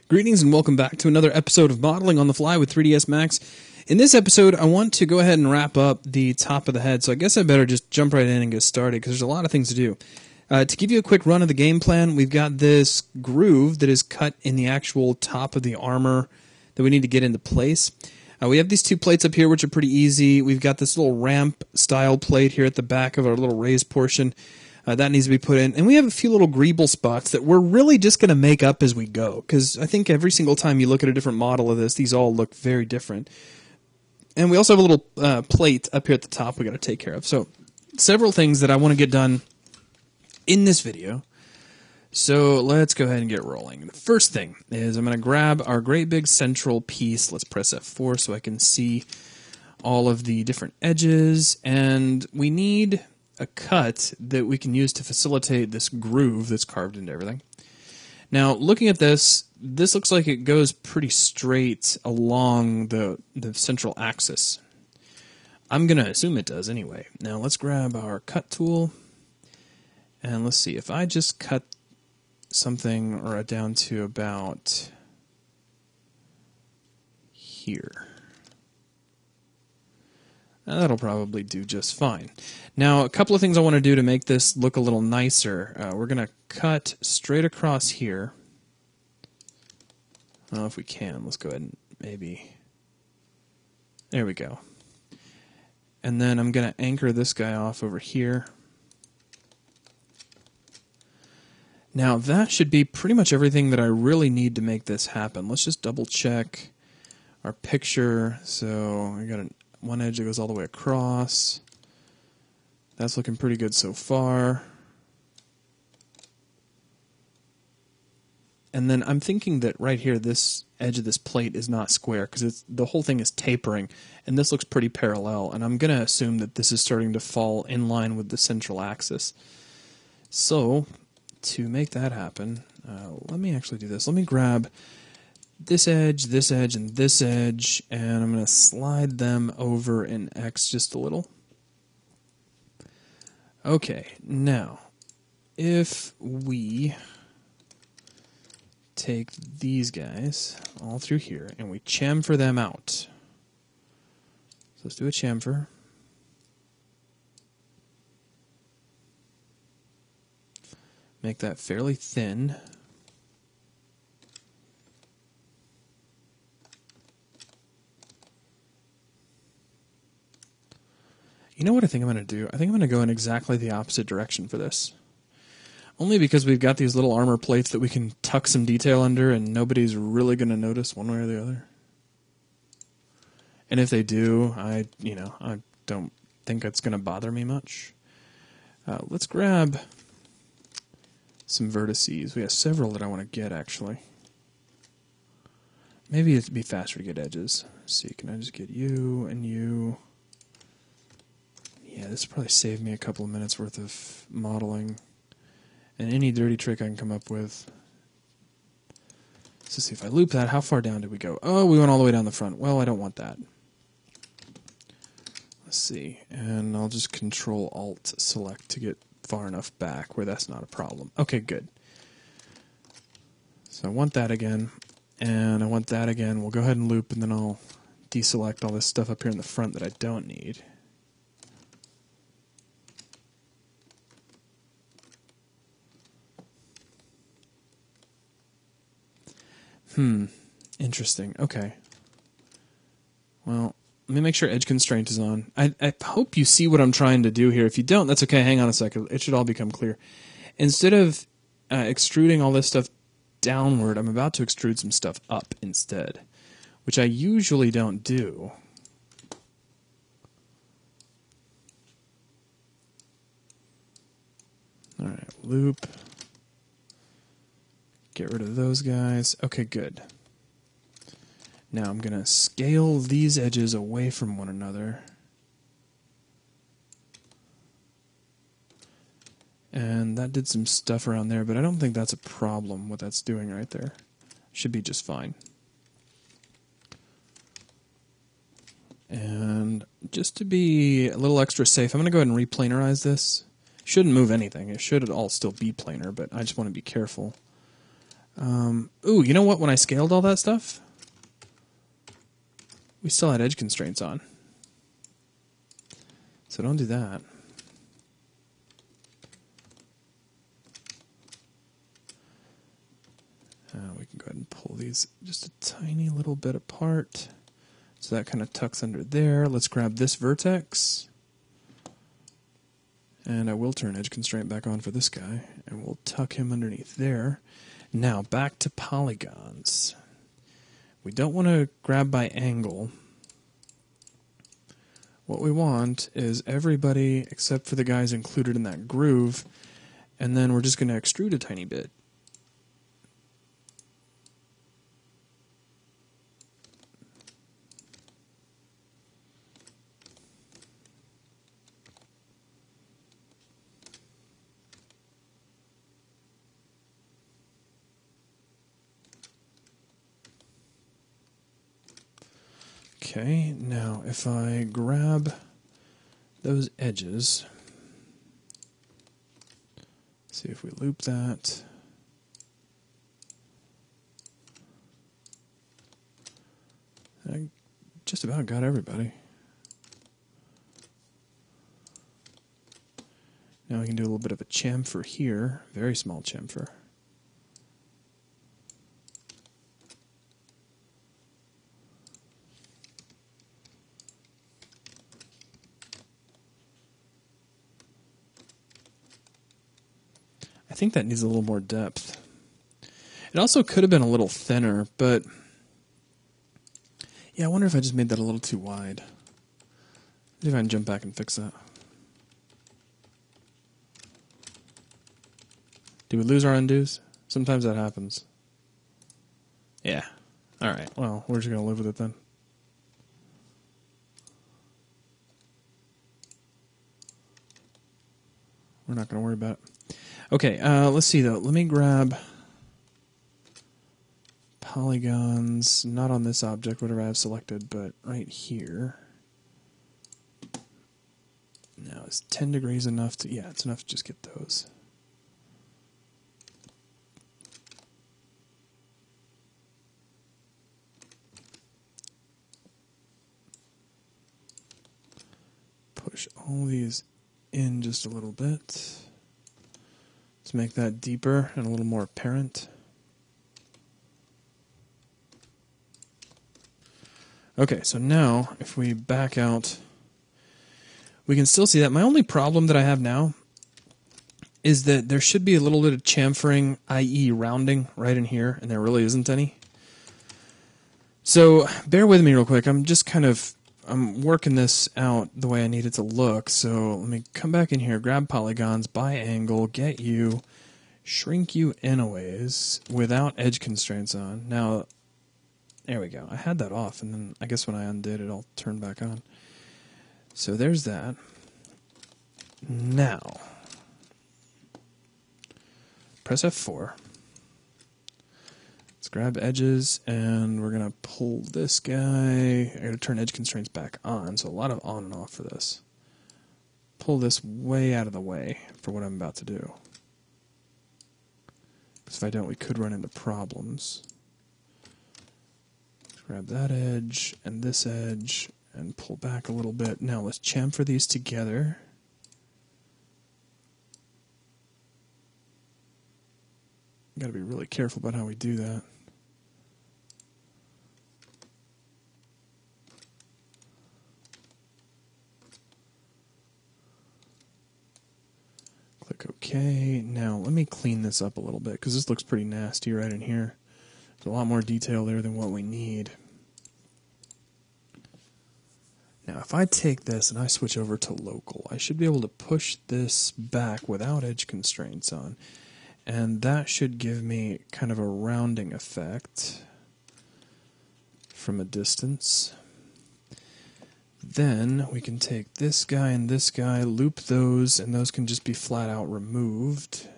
Greetings and welcome back to another episode of Modeling on the Fly with 3ds Max. In this episode, I want to go ahead and wrap up the top of the head, so I guess I better just jump right in and get started because there's a lot of things to do. To give you a quick run of the game plan, we've got this groove that is cut in the actual top of the armor that we need to get into place. We have these two plates up here, which are pretty easy. We've got this little ramp-style plate here at the back of our little raised portion. That needs to be put in. And we have a few little greeble spots that we're really just going to make up as we go. Because I think every single time you look at a different model of this, these all look very different. And we also have a little plate up here at the top we got to take care of. So, several things that I want to get done in this video. So, let's go ahead and get rolling. The first thing is I'm going to grab our great big central piece. Let's press F4 so I can see all of the different edges. And we need a cut that we can use to facilitate this groove that's carved into everything. Now, looking at this looks like it goes pretty straight along the central axis. I'm going to assume it does anyway. Now, let's grab our cut tool, and let's see. If I just cut something right down to about here, that'll probably do just fine. Now, a couple of things I want to do to make this look a little nicer. We're going to cut straight across here. I don't know if we can. Let's go ahead and maybe... There we go. And then I'm going to anchor this guy off over here. Now, that should be pretty much everything that I really need to make this happen. Let's just double check our picture. So, I got one edge that goes all the way across. That's looking pretty good so far. And then I'm thinking that right here, this edge of this plate is not square because the whole thing is tapering, and this looks pretty parallel. And I'm going to assume that this is starting to fall in line with the central axis. So, to make that happen, let me actually do this. Let me grab this edge, and this edge, and I'm going to slide them over in X just a little. Okay, now, if we take these guys all through here and we chamfer them out. So let's do a chamfer. Make that fairly thin. You know what I think I'm going to do? I think I'm going to go in exactly the opposite direction for this. Only because we've got these little armor plates that we can tuck some detail under and nobody's really going to notice one way or the other. And if they do, I don't think it's going to bother me much. Let's grab some vertices. We have several that I want to get, actually. Maybe it'd be faster to get edges. Let's see, can I just get you and you? Yeah, this will probably save me a couple of minutes worth of modeling. And any dirty trick I can come up with. So see, if I loop that, how far down did we go? Oh, we went all the way down the front. Well, I don't want that. Let's see. And I'll just Control-Alt-Select to get far enough back where that's not a problem. Okay, good. So I want that again. And I want that again. We'll go ahead and loop, and then I'll deselect all this stuff up here in the front that I don't need. Interesting. Okay. Well, let me make sure edge constraint is on. I hope you see what I'm trying to do here. If you don't, that's okay. Hang on a second. It should all become clear. Instead of extruding all this stuff downward, I'm about to extrude some stuff up instead, which I usually don't do. All right, loop. Get rid of those guys. Okay, good. Now I'm going to scale these edges away from one another. And that did some stuff around there, but I don't think that's a problem, what that's doing right there. Should be just fine. And just to be a little extra safe, I'm going to go ahead and replanarize this. Shouldn't move anything. It should all still be planar, but I just want to be careful. Ooh, you know what? When I scaled all that stuff, we still had edge constraints on. So don't do that. We can go ahead and pull these just a tiny little bit apart. So that kind of tucks under there. Let's grab this vertex. And I will turn edge constraint back on for this guy. And we'll tuck him underneath there. Now back to polygons. We don't want to grab by angle. What we want is everybody except for the guys included in that groove. And then we're just going to extrude a tiny bit. Okay, now if I grab those edges, see if we loop that. I just about got everybody. Now we can do a little bit of a chamfer here, very small chamfer. I think that needs a little more depth. It also could have been a little thinner, but yeah, I wonder if I just made that a little too wide. See if I can jump back and fix that. Do we lose our undos? Sometimes that happens. Yeah. Alright, well, we're just going to live with it then. We're not going to worry about it. Okay, let's see though. Let me grab polygons, not on this object, whatever I have selected, but right here. Now, is 10 degrees enough to... Yeah, it's enough to just get those. Push all these in just a little bit. Let's make that deeper and a little more apparent. Okay, so now if we back out, we can still see that. My only problem that I have now is that there should be a little bit of chamfering, i.e. rounding, right in here, and there really isn't any. So bear with me real quick. I'm working this out the way I need it to look. So let me come back in here, grab polygons, by angle, get you, shrink you in a ways without edge constraints on. Now, there we go. I had that off, and then I guess when I undid it, I'll turn back on. So there's that. Now, press F4. Let's grab edges, and we're going to pull this guy. I got to turn edge constraints back on, so a lot of on and off for this. Pull this way out of the way for what I'm about to do. Because if I don't, we could run into problems. Let's grab that edge and this edge and pull back a little bit. Now let's chamfer these together. Got to be really careful about how we do that. Click OK. Now let me clean this up a little bit because this looks pretty nasty right in here. There's a lot more detail there than what we need. Now if I take this and I switch over to local, I should be able to push this back without edge constraints on. And that should give me kind of a rounding effect from a distance. Then we can take this guy and this guy, loop those, and those can just be flat out removed.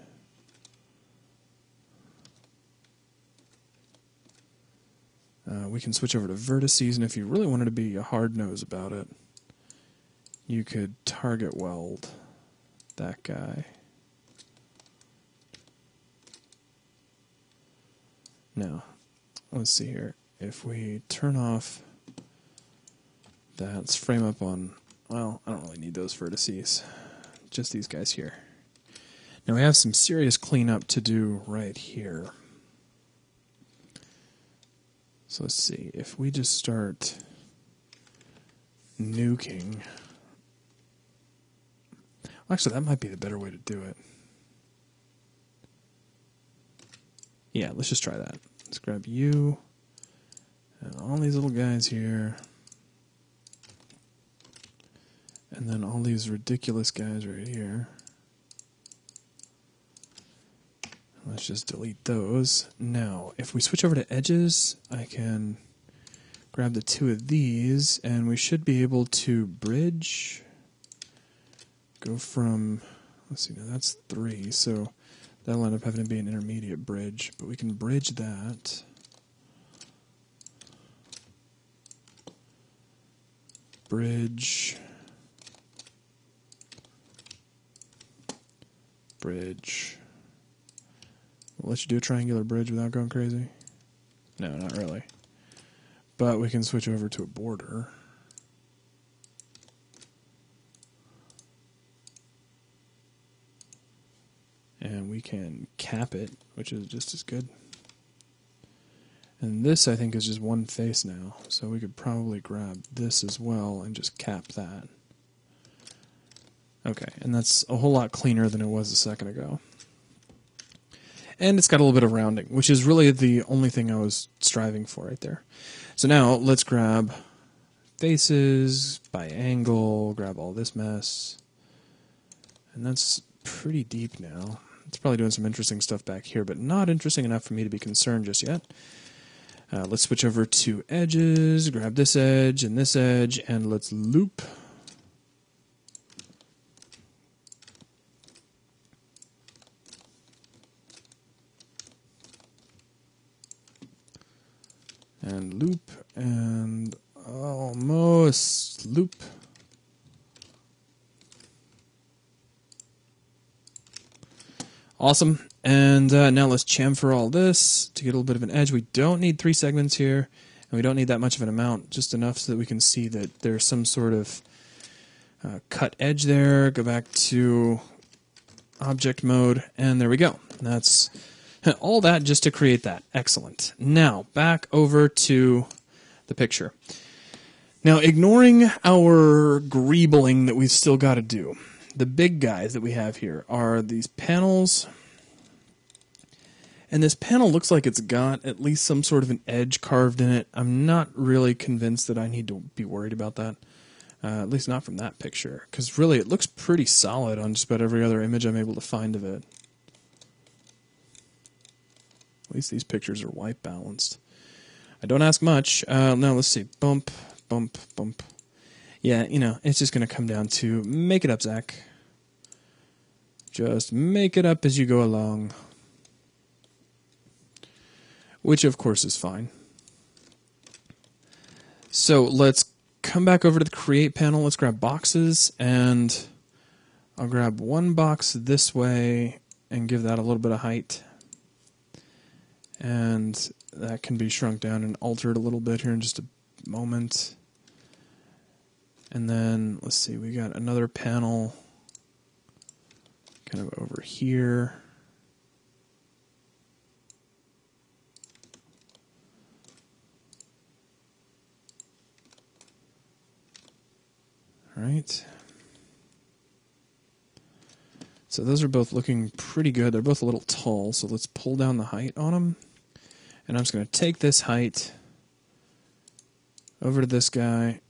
We can switch over to vertices, and if you really wanted to be a hard nose about it, you could target weld that guy. Now, let's see here. If we turn off that, let's frame up on, well, I don't really need those vertices. Just these guys here. Now we have some serious cleanup to do right here. So let's see, if we just start nuking, actually that might be the better way to do it. Yeah, let's just try that. Let's grab you and all these little guys here. And then all these ridiculous guys right here. Let's just delete those. Now, if we switch over to edges, I can grab the two of these, and we should be able to bridge. Go from, let's see, now that's 3, so that'll end up having to be an intermediate bridge, but we can bridge that. Bridge. Bridge. We'll let you do a triangular bridge without going crazy. No, not really. But we can switch over to a border. And we can cap it, which is just as good. And this, I think, is just one face now. So we could probably grab this as well and just cap that. Okay, and that's a whole lot cleaner than it was a second ago. And it's got a little bit of rounding, which is really the only thing I was striving for right there. So now let's grab faces by angle, grab all this mess. And that's pretty deep now. It's probably doing some interesting stuff back here, but not interesting enough for me to be concerned just yet. Let's switch over to edges, grab this edge, and let's loop. And loop, and almost loop. Awesome. And now let's chamfer all this to get a little bit of an edge. We don't need 3 segments here, and we don't need that much of an amount, just enough so that we can see that there's some sort of cut edge there. Go back to object mode, and there we go. That's all that just to create that. Excellent. Now, back over to the picture. Now, ignoring our greebling that we've still got to do, the big guys that we have here are these panels. And this panel looks like it's got at least some sort of an edge carved in it. I'm not really convinced that I need to be worried about that. At least not from that picture. Because really, it looks pretty solid on just about every other image I'm able to find of it. At least these pictures are white balanced. I don't ask much. Now let's see. Bump, bump, bump. Yeah, you know, it's just going to come down to make it up, Zach. Just make it up as you go along. Which, of course, is fine. So let's come back over to the Create panel. Let's grab boxes, and I'll grab one box this way and give that a little bit of height. And that can be shrunk down and altered a little bit here in just a moment. And then, let's see, we got another panel kind of over here. All right. So those are both looking pretty good. They're both a little tall, so let's pull down the height on them. And I'm just going to take this height over to this guy,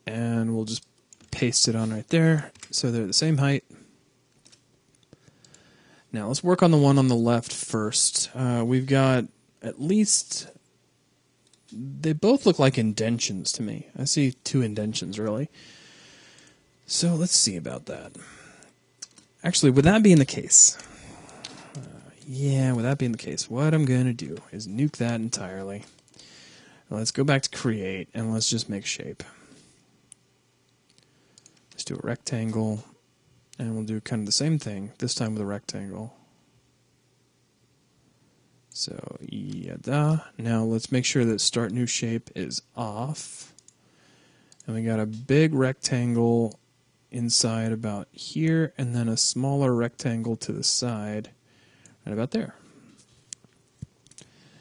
and we'll just paste it on right there so they're the same height. Now let's work on the one on the left first. We've got at least, they both look like indentions to me. I see 2 indentions really. So let's see about that. Actually, with that being the case, what I'm going to do is nuke that entirely. Let's go back to create, and let's just make shape. Let's do a rectangle, and we'll do kind of the same thing, this time with a rectangle. So, yada. Now let's make sure that start new shape is off. And we got a big rectangle inside about here, and then a smaller rectangle to the side, right about there.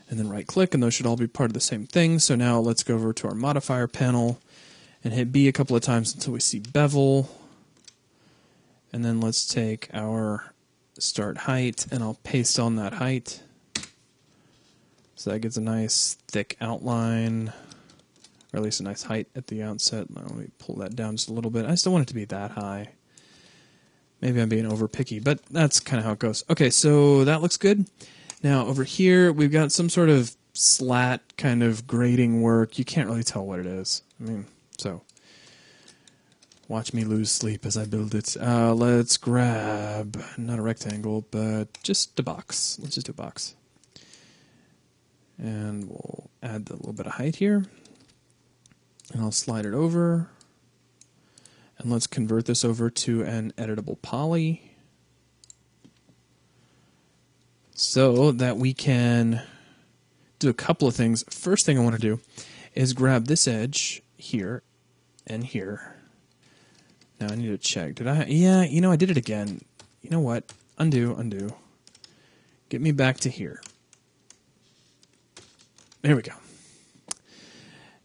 And then right click, and those should all be part of the same thing. So now let's go over to our modifier panel and hit B a couple of times until we see bevel. And then let's take our start height, and I'll paste on that height. So that gets a nice thick outline, or at least a nice height at the outset. Now let me pull that down just a little bit. I still want it to be that high. Maybe I'm being over picky, but that's kind of how it goes. Okay, so that looks good. Now over here, we've got some sort of slat kind of grading work. You can't really tell what it is. I mean, so watch me lose sleep as I build it. Let's grab, not a rectangle, but just a box. Let's just do a box. And we'll add a little bit of height here. And I'll slide it over. And let's convert this over to an editable poly, so that we can do a couple of things. First thing I want to do is grab this edge here and here. Now I need to check. Did I? Yeah, you know, I did it again. You know what? Undo, undo. Get me back to here. There we go.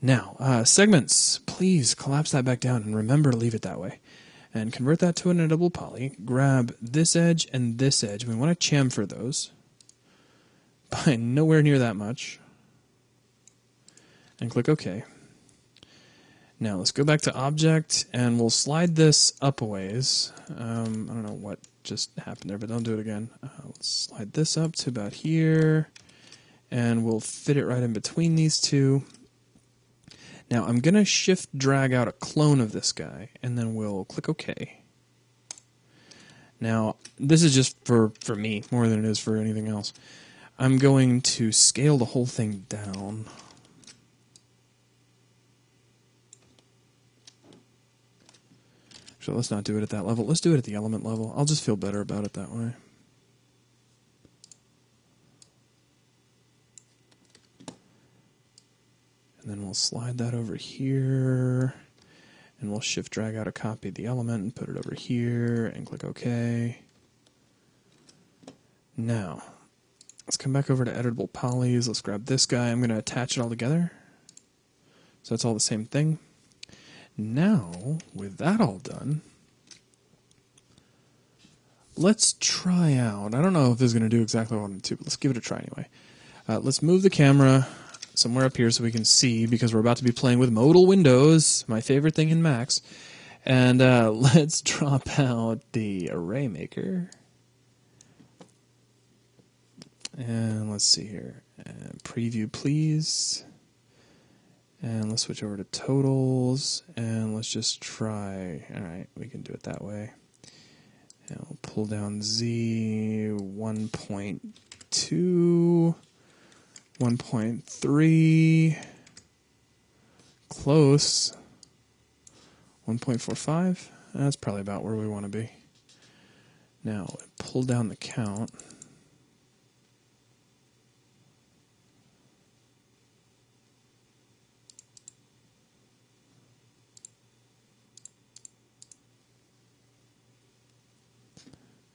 Now, segments, please collapse that back down and remember to leave it that way. And convert that to an editable poly. Grab this edge and this edge. We want to chamfer those by nowhere near that much. And click OK. Now let's go back to Object, and we'll slide this up a ways. I don't know what just happened there, but don't do it again. Let's slide this up to about here, and we'll fit it right in between these two. Now I'm going to shift drag out a clone of this guy, and then we'll click OK. Now this is just for me more than it is for anything else. I'm going to scale the whole thing down. So let's not do it at that level. Let's do it at the element level. I'll just feel better about it that way. And then we'll slide that over here, and we'll shift drag out a copy of the element and put it over here and click OK. Now, let's come back over to editable polys. Let's grab this guy. I'm going to attach it all together. So it's all the same thing. Now, with that all done, let's try out. I don't know if this is going to do exactly what I want to, but let's give it a try anyway. Let's move the camera somewhere up here so we can see, because we're about to be playing with modal windows, my favorite thing in Max. And let's drop out the array maker. And let's see here. Preview, please. And let's switch over to totals, and let's just try. All right, we can do it that way. And we'll pull down Z 1.2, 1.3, close, 1.45. That's probably about where we want to be. Now, pull down the count.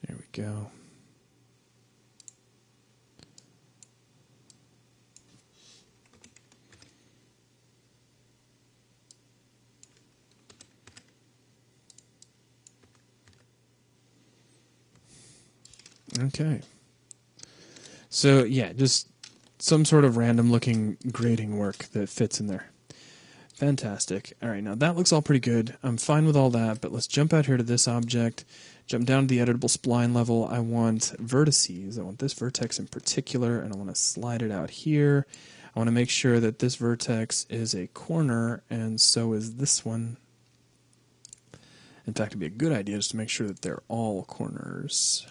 There we go. Okay. So, yeah, just some sort of random looking grading work that fits in there. Fantastic. All right, now that looks all pretty good. I'm fine with all that, but let's jump out here to this object, jump down to the editable spline level. I want vertices. I want this vertex in particular, and I want to slide it out here. I want to make sure that this vertex is a corner, and so is this one. In fact, it'd be a good idea just to make sure that they're all corners,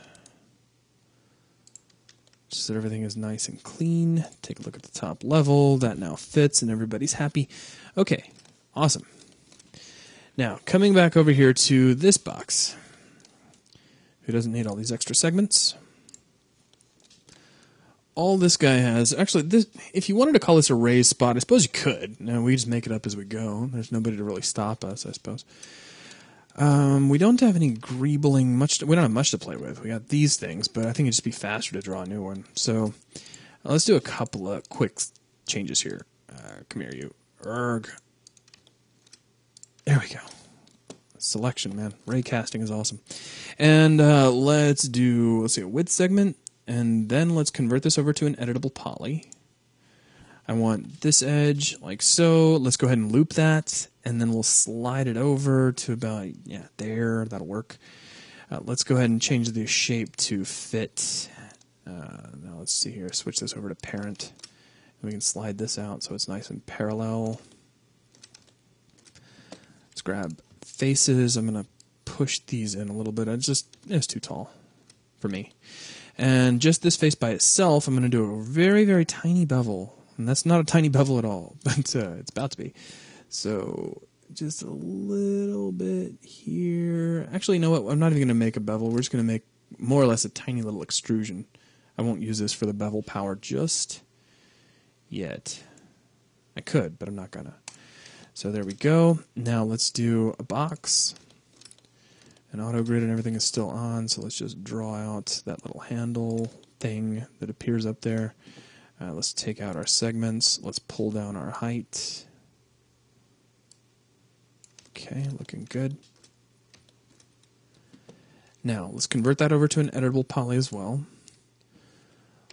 just so that everything is nice and clean. Take a look at the top level. That now fits, and everybody's happy. Okay, awesome. Now, coming back over here to this box, who doesn't need all these extra segments? all this guy has, actually, this, if you wanted to call this a raised spot, I suppose you could. No, we just make it up as we go. There's nobody to really stop us, I suppose. We don't have any greebling, we don't have much to play with. We got these things, but I think it'd just be faster to draw a new one. So let's do a couple of quick changes here. Come here, you. Erg. There we go. Selection, man. Ray casting is awesome. And let's see, a width segment, and then let's convert this over to an editable poly. I want this edge like so. Let's go ahead and loop that, and then we'll slide it over to about, yeah, there. That'll work. Let's go ahead and change the shape to fit. Now let's see here. Switch this over to parent. And we can slide this out so it's nice and parallel. Let's grab faces. I'm going to push these in a little bit. It's too tall for me. And just this face by itself, I'm going to do a very, very tiny bevel. And that's not a tiny bevel at all, but it's about to be. So just a little bit here. Actually, you know what? I'm not even going to make a bevel. We're just going to make more or less a tiny little extrusion. I won't use this for the bevel power just yet. I could, but I'm not going to. So there we go. Now let's do a box. And auto grid and everything is still on, so let's just draw out that little handle thing that appears up there. Let's take out our segments. Let's pull down our height. Okay, looking good. Now, let's convert that over to an editable poly as well.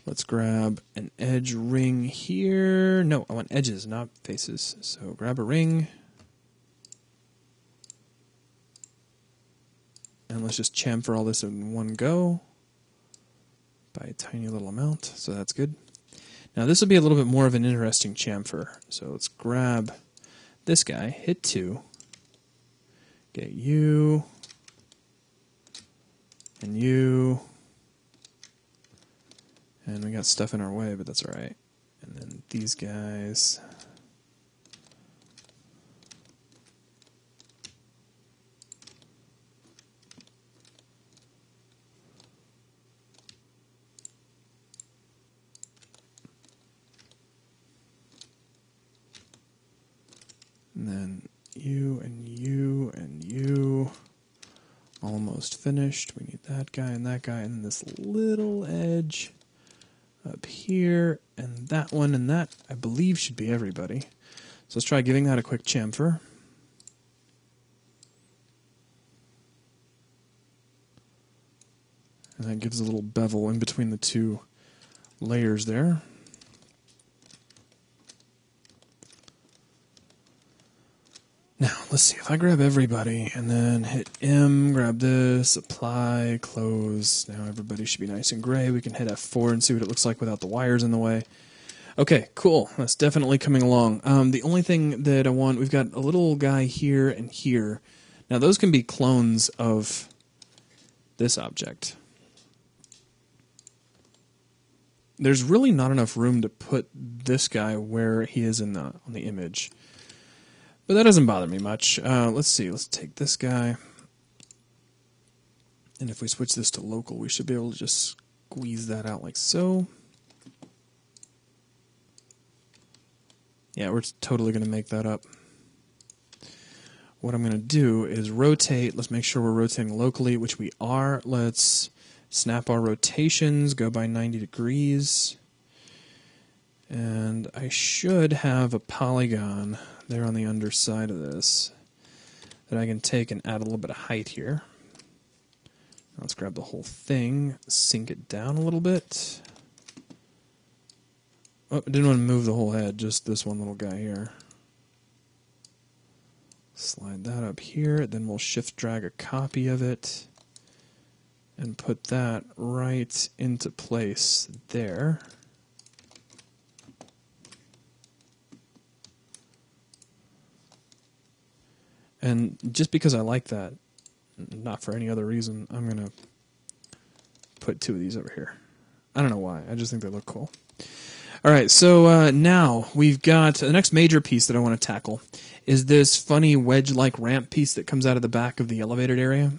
Let's grab an edge ring here. No, I want edges, not faces. So grab a ring. And let's just chamfer all this in one go by a tiny little amount. So that's good. Now this will be a little bit more of an interesting chamfer. So let's grab this guy, hit 2, get you, and you, and we got stuff in our way, but that's alright. And then these guys. And then you and you and you. Almost finished. We need that guy and that guy, and then this little edge up here, and that one, and that, I believe, should be everybody. So let's try giving that a quick chamfer. And that gives a little bevel in between the two layers there. Now, let's see, if I grab everybody and then hit M, grab this, apply, close. Now everybody should be nice and gray. We can hit F4 and see what it looks like without the wires in the way. Okay, cool. That's definitely coming along. The only thing that I want, we've got a little guy here and here. Now, those can be clones of this object. There's really not enough room to put this guy where he is in on the image. But that doesn't bother me much. Let's see. Let's take this guy. And if we switch this to local, we should be able to just squeeze that out like so. Yeah, we're totally going to make that up. What I'm going to do is rotate. Let's make sure we're rotating locally, which we are. Let's snap our rotations, go by 90 degrees. And I should have a polygon there on the underside of this that I can take and add a little bit of height here. Now let's grab the whole thing, sink it down a little bit. Oh, I didn't want to move the whole head, just this one little guy here. Slide that up here, then we'll shift drag a copy of it and put that right into place there. And just because I like that, not for any other reason, I'm going to put 2 of these over here. I don't know why. I just think they look cool. All right, so now we've got the next major piece that I want to tackle is this funny wedge-like ramp piece that comes out of the back of the elevated area.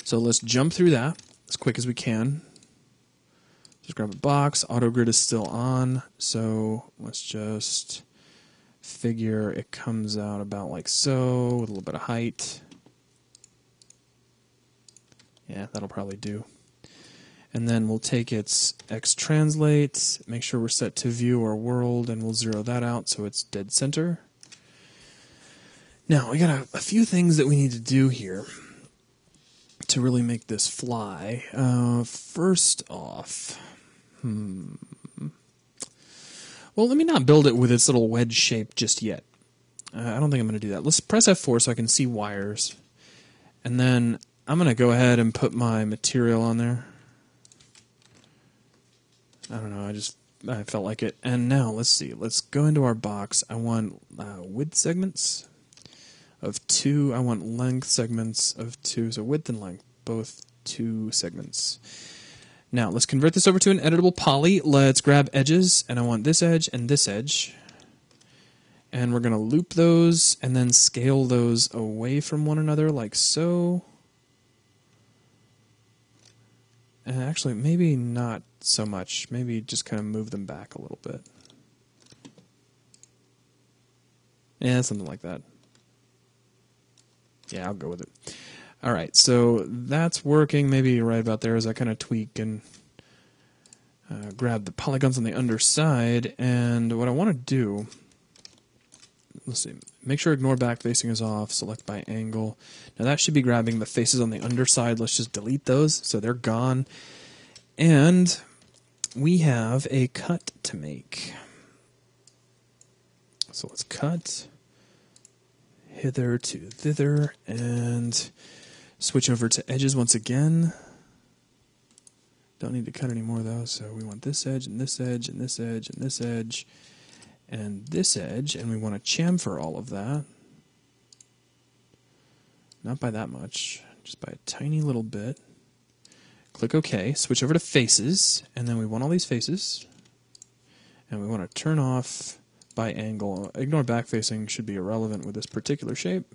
So let's jump through that as quick as we can. Just grab a box. Auto grid is still on, so let's just figure it comes out about like so, with a little bit of height. Yeah, that'll probably do. And then we'll take its X translate, make sure we're set to view or world, and we'll zero that out so it's dead center. Now, we got a few things that we need to do here to really make this fly. First off, well, let me not build it with its little wedge shape just yet. I don't think I'm going to do that. Let's press F4 so I can see wires. And then I'm going to go ahead and put my material on there. I don't know, I felt like it. And now, let's see. Let's go into our box. I want width segments of 2. I want length segments of 2. So width and length, both 2 segments. Now, let's convert this over to an editable poly. Let's grab edges, and I want this edge and this edge. And we're going to loop those and then scale those away from one another like so. And actually, maybe not so much. Maybe just kind of move them back a little bit. Yeah, something like that. Yeah, I'll go with it. All right, so that's working maybe right about there as I kind of tweak and grab the polygons on the underside. And what I want to do, let's see, make sure ignore back facing is off, select by angle. Now that should be grabbing the faces on the underside. Let's just delete those so they're gone. And we have a cut to make. So let's cut hither to thither and switch over to edges once again. Don't need to cut any more though, so we want this edge and this edge and this edge and this edge and this edge, and we want to chamfer all of that. Not by that much, just by a tiny little bit. Click OK, switch over to faces, and then we want all these faces, and we want to turn off by angle. Ignore back facing, should be irrelevant with this particular shape,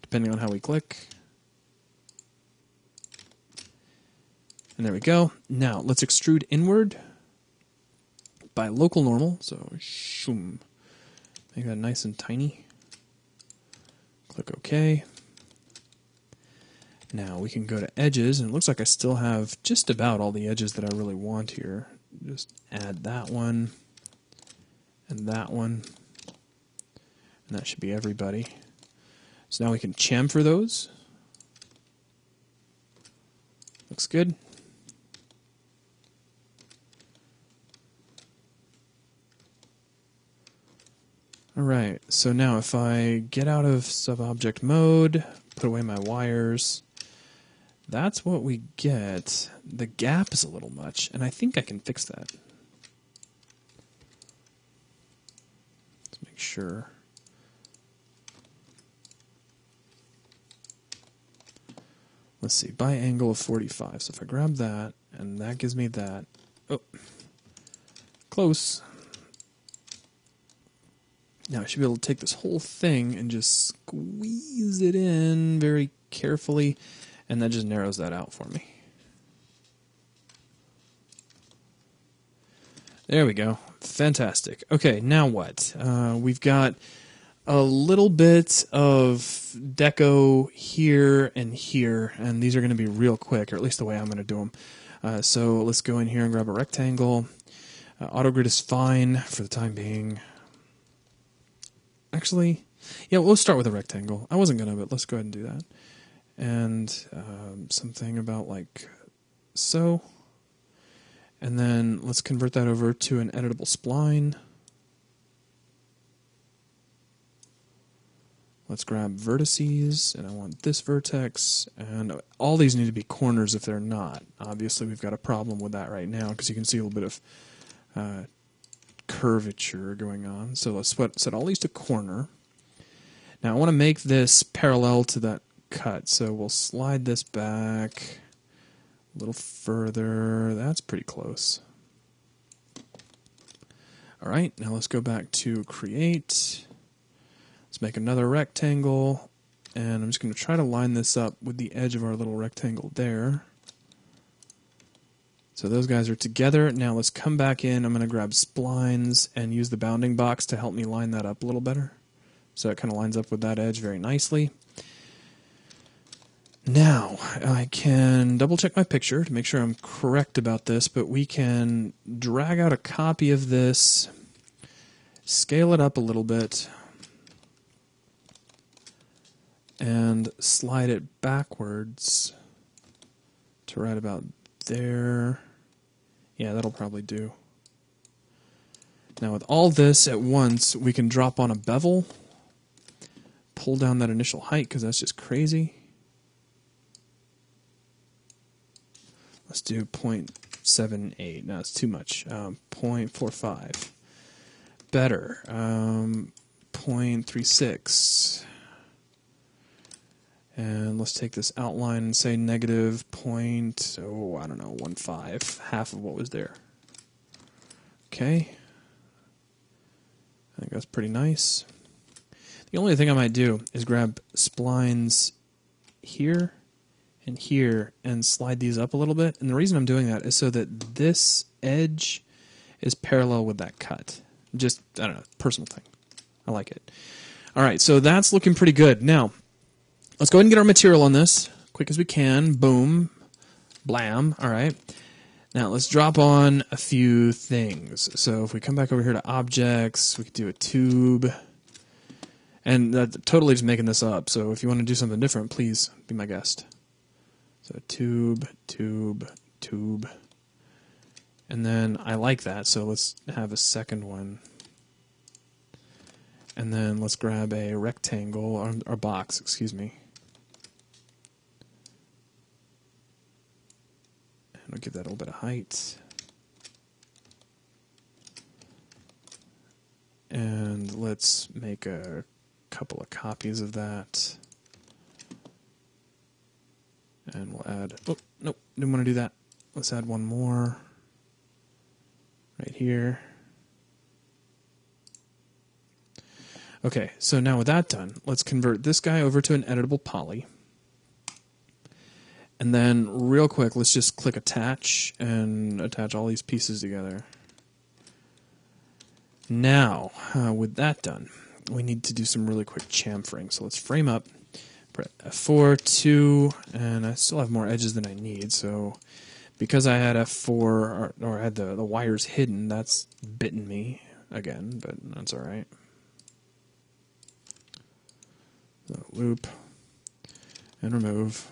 depending on how we click. And there we go. Now, let's extrude inward by local normal, so shoom. Make that nice and tiny. Click OK. Now we can go to edges, and it looks like I still have just about all the edges that I really want here. Just add that one, and that one, and that should be everybody. So now we can chamfer those. Looks good. Alright, so now if I get out of sub-object mode, put away my wires, that's what we get. The gap is a little much, and I think I can fix that. Let's make sure. Let's see, by angle of 45. So if I grab that, and that gives me that. Oh, close. Now I should be able to take this whole thing and just squeeze it in very carefully, and that just narrows that out for me. There we go. Fantastic. Okay, now what? We've got a little bit of deco here, and these are going to be real quick, or at least the way I'm going to do them. So let's go in here and grab a rectangle. Auto grid is fine for the time being. Actually, yeah, we'll start with a rectangle. I wasn't going to, but let's go ahead and do that. And something about like so. And then let's convert that over to an editable spline. Let's grab vertices, and I want this vertex, and all these need to be corners if they're not. Obviously, we've got a problem with that right now, because you can see a little bit of curvature going on. So let's set all these to corner. Now I want to make this parallel to that cut, so we'll slide this back a little further. That's pretty close. Alright, now let's go back to create. Let's make another rectangle, and I'm just going to try to line this up with the edge of our little rectangle there. So those guys are together. Now let's come back in. I'm going to grab splines and use the bounding box to help me line that up a little better. So it kind of lines up with that edge very nicely. Now, I can double check my picture to make sure I'm correct about this, but we can drag out a copy of this, scale it up a little bit, and slide it backwards to right about there. Yeah, that'll probably do. Now with all this at once, we can drop on a bevel, pull down that initial height because that's just crazy. Let's do 0.78. No, it's too much. 0.45. Better. 0.36. And let's take this outline and say negative point, oh, I don't know, 1.5. Half of what was there. Okay. I think that's pretty nice. The only thing I might do is grab splines here and slide these up a little bit. And the reason I'm doing that is so that this edge is parallel with that cut. Just, I don't know, personal thing. I like it. All right, so that's looking pretty good. Now, let's go ahead and get our material on this, quick as we can. Boom. Blam. All right. Now, let's drop on a few things. So if we come back over here to objects, we could do a tube. And totally just making this up. So if you want to do something different, please be my guest. So tube, tube, tube. And then I like that, so let's have a second one. And then let's grab a rectangle, or box, excuse me. And we'll give that a little bit of height. And let's make a couple of copies of that. And we'll add, oh, nope, didn't want to do that. Let's add one more right here. Okay, so now with that done, let's convert this guy over to an editable poly. And then real quick, let's just click attach and attach all these pieces together. Now, with that done, we need to do some really quick chamfering. So let's frame up. F4, 2, and I still have more edges than I need, so because I had F4, or I had the wires hidden, that's bitten me again, but that's alright. So loop, and remove.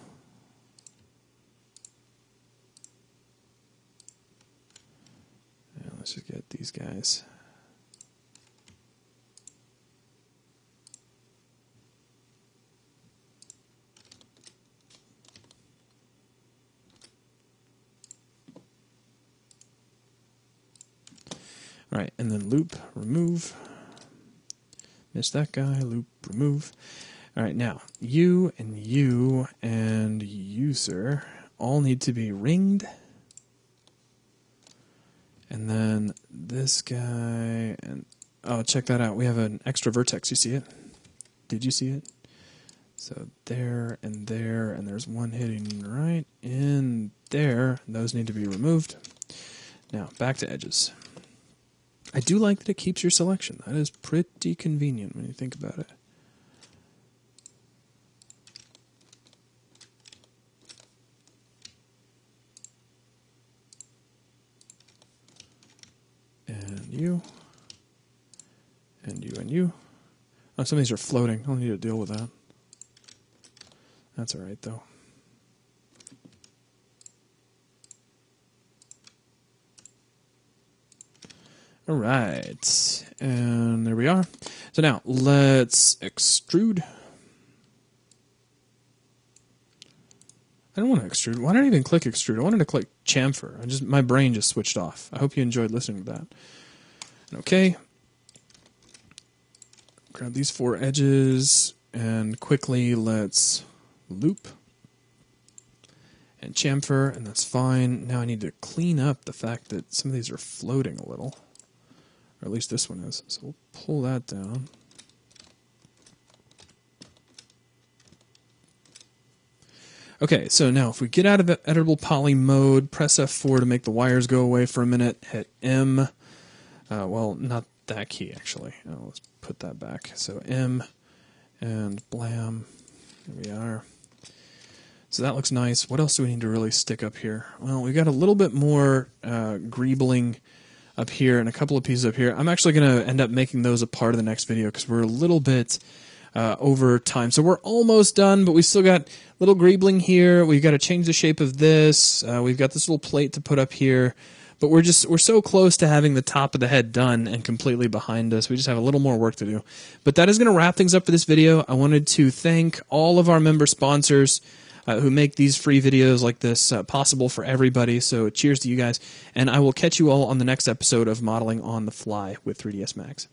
And let's just get these guys. All right, and then loop, remove. Missed that guy, loop, remove. All right, now, you and user all need to be ringed. And then this guy, and oh, check that out. We have an extra vertex. You see it? Did you see it? So there, and there's one hitting right in there. Those need to be removed. Now, back to edges. I do like that it keeps your selection. That is pretty convenient when you think about it. And you. And you and you. Oh, some of these are floating. I don't need to deal with that. That's alright, though. All right, and there we are. So now let's extrude. I don't want to extrude. Why did I even click extrude? I wanted to click chamfer. My brain just switched off. I hope you enjoyed listening to that. Okay. Grab these 4 edges and quickly let's loop and chamfer, and that's fine. Now I need to clean up the fact that some of these are floating a little. Or at least this one is. So we'll pull that down. Okay, so now if we get out of editable poly mode, press F4 to make the wires go away for a minute, hit M. Well, not that key, actually. Let's put that back. So M and blam. There we are. So that looks nice. What else do we need to really stick up here? Well, we've got a little bit more greebling up here and a couple of pieces up here. I'm actually going to end up making those a part of the next video because we're a little bit over time. So we're almost done, but we still got little greebling here. We've got to change the shape of this. We've got this little plate to put up here. But we're so close to having the top of the head done and completely behind us. We just have a little more work to do. But that is going to wrap things up for this video. I wanted to thank all of our member sponsors who make these free videos like this possible for everybody. So cheers to you guys. And I will catch you all on the next episode of Modeling on the Fly with 3ds Max.